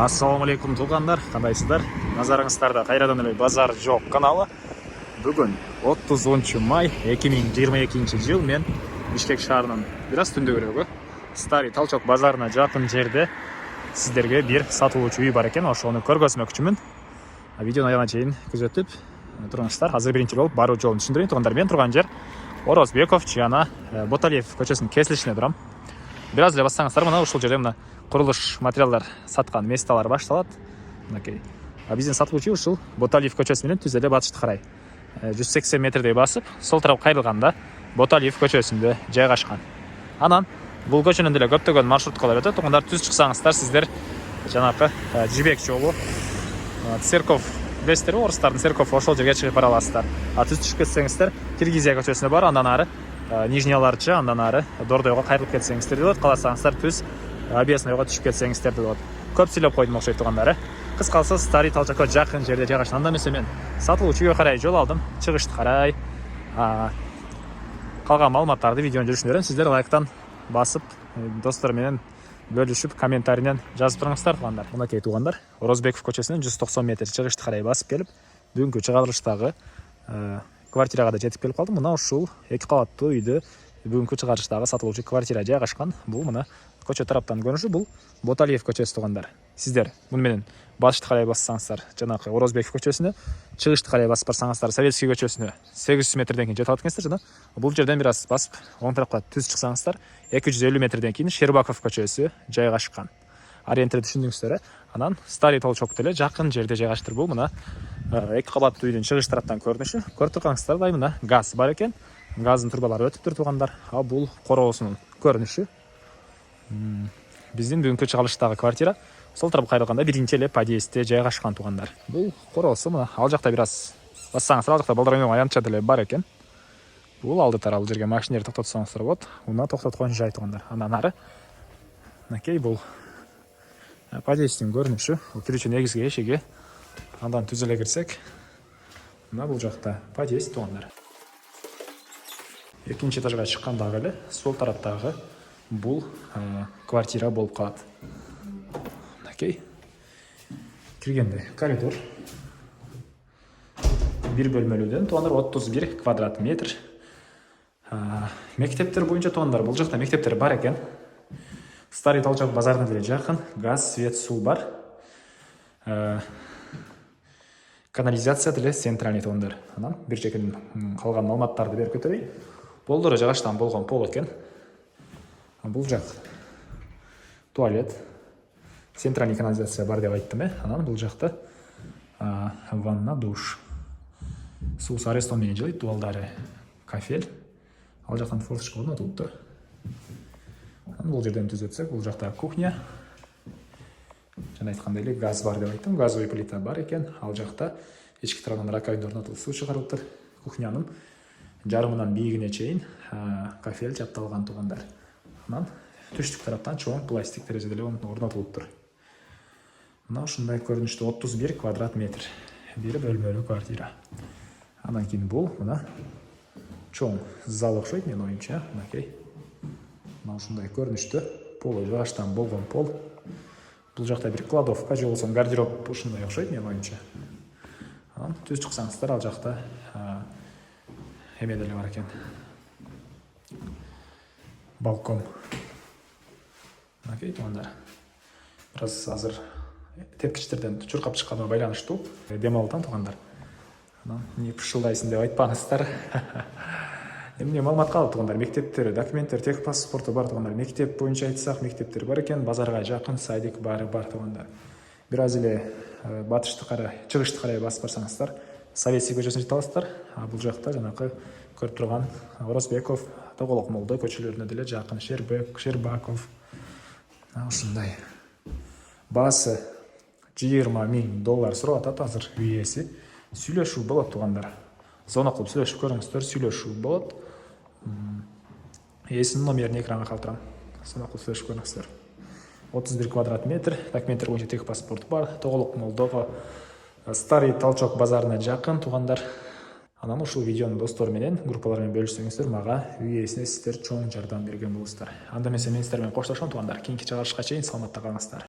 Ассаламу алейкум туғандар, қандайсыздар? Назарыңыздарда қайрадан эле базар жоқ каналы. Бүгін 30 май 2022 жыл мен Бишкек шаарынын бираз түндөгүрөгү Старый Талчок базарына жакын жерде сиздерге бир сатылуучу үй бар экен. Ошону көргөзмөкчүмүн. Видеону аягына чейин күзөтүп туруңуздар. Азыр биринчи болуп баруу жолун түшүндүрөйүн туғандар. Мен турган жер Орозбеков жана Боталиев көчөсүнүн кесилишине турам. Бираз эле бассаңыздар, мына ушул жерде мына курулуш материалдар саткан месталар башталат. Мынакей. Биздин сатылуучу ушул Боталиев көчөсү менен түз эле батышты карай 180 метрдей басып, сол тарап кайрылганда Боталиев көчөсүндө жайгашкан. Анан бул көчөнүн деле көптөгөн маршруткалар өтөт. Тугандар түз чыксаңыздар, сиздер жанакы Жибек жолу, церковь билесиздерби, орустардын церковь, ошол жерге чыгып бара аласыздар. Түз түшүп кетсеңиздер, Киргизия көчөсүнө бар, андан ары Нижний Аларчы, андан ары Дордойго кайрылып кетсеңиздер болот. Каласаңыздар түз Объездныйга түшүп кетсеңиздер болот. Көп сүйлөп койдум окшойт тугандар. Кыскасы Старый Талчокко жакын жерде жайгашкан. Анда эмесе мен сатылуучу үйгө карай жол алдым. Чыгышты карай. Калган маалыматтарды видеонун жүрүшүндө берем. Сиздер лайктан басып, достор менен бөлүшүп, комментарийден жазып туруңуздар тугандар. Мынакей тугандар, Орозбеков көчөсүнөн 190 метр чыгышты карай басып келип, бүгүнкү чыгарылыштагы квартирага да жетип келип калдым. Мына ушул 2 кабаттуу үйдө бүгүнкү чыгарылыштагы сатылуучу квартира жайгашкан. Бул мына көчө тараптан көрүнүшү, бул Боталиев көчөсү тугандар. Сиздер муну менен батышты карай бассаңыздар, жанакы Орозбеков көчөсүнө, чыгышты карай басып барсаңыздар, Советский көчөсүнө 800 метрден кийин жетип алат экенсиздер. Жана бул жерден бир аз басып, оң тарапка түз чыксаңыздар, 250 метрден кийин Шербаков көчөсү жайгашкан. Ориентир түшүндүңүздөр. Анан Старый Талчок деле жакын жерде жайгаштыр. Бул мына 2 кабаттуу үйдүн чыгыш тараптан көрүнүшү. Көрүп тургансыздардай, мына газ бар экен. Газдын турбалары өтүптүр тугандар. Бул короосунун көрүнүшү. Биздин бүгүнкү чыгарылыштагы квартира сол тарап кайрылганда биринчи эле подъездде жайгашкан тугандар. Бул короосу мына ал жакта бир аз бассаңыздар, ал жакта балдар ойногон аянтча деле бар экен. Бул алды тарабы жерге машинерди токтотсоңуздар болот. Мына токтоткон жай тугандар. Андан ары мынакей бул подъезддин көрүнүшү. Кирүүчү негизги эшиги. Андан түз эле кирсек, мына бул жакта подъезд тугандар. Экинчи этажга чыккандагы эле сол тараптагы бул квартира болуп калат. Мынакей. Киргенде коридор. Бир бөлмөлүүдөн тугандар 31 квадрат метр. Мектептер боюнча тугандар, бул жакта мектептер бар экен. Старый Талчок базарына деле жакын, газ, свет, суу бар. Канализация деле центральный тугандар. Анан бир жекин калган маалыматтарды берип кетебей. Болдору жагыштан болгон пол экен. Бул жак туалет, центральный канализация бар деп айттым. Анан бул жакта ванна, душ. Суусу арестон менен жылыйт, дубалдары кафель. Ал жактан форточка орнотулуптур. Бул жерден түз өтсөк, бул жакта кухня. Жана айткандай эле газ бар деп айттым. Газовый плита бар экен. Ал жакта эчки тарабынан раковина орнотулуп суу чыгарылыптыр. Кухнянын жарымынан бийигине чейин кафель жапталган тугандар. Анан түштүк тараптан чоң пластик терезе деле орнотулуптур. Мына ушундай көрүнүштө 31 квадрат метр. Бир бөлмөлүү квартира. Андан кийин бул мына чоң зал окшойт менин оюмча. Мынакей. Мына ушундай көрүнүштө полу жагыштан болгон пол. Бул жакта бир кладовка же болбосо гардероб ушундай окшойт менин оюмча. Анан түз чыксаңыздар, ал жакта эме деле бар экен. Балкон. Мынакей тугандар. Бир аз азыр тепкичтерден чуркап чыкканыма байланыштуу дем алдан тугандар. Анан эмне пышылдайсың деп айтпаңыздар. Эмне маалымат калды тугандар, мектептер, документтер, тех паспорту бар тугандар. Мектеп боюнча айтсак, мектептер бар экен, базарга жакын, садик баары бар тугандар. Бир аз эле батышты карай, чыгышты карай басып барсаңыздар, Советский көчөсүнө жете аласыздар. Бул жакта жанакы көрүп турган Орозбеков, Тоголок Молдой көчөлөрүнө деле жакын, Шербаков. Ушундай. Баасы $20,000 сурап атат азыр үй ээси. Сүйлөшүү болот тугандар. Зона кылып сүйлөшүп көрүңүздөр, сүйлөшүү болот. Ээсинин номерин экранга калтырам. Зона кылып сүйлөшүп көрүңүздөр. 31 квадрат метр, документтер боюнча тех паспорт бар. Тоголок Молдого Старый Талчок базарына жакын тугандар. Анан ушул видеону достор менен, группалар менен бөлүшсөңүздөр, мага үй ээсине сиздер чоң жардам берген болосуздар. Анда эмесе мен сиздер менен коштошом тугандар. Кийинки чыгарылышка чейин саламатта калыңыздар.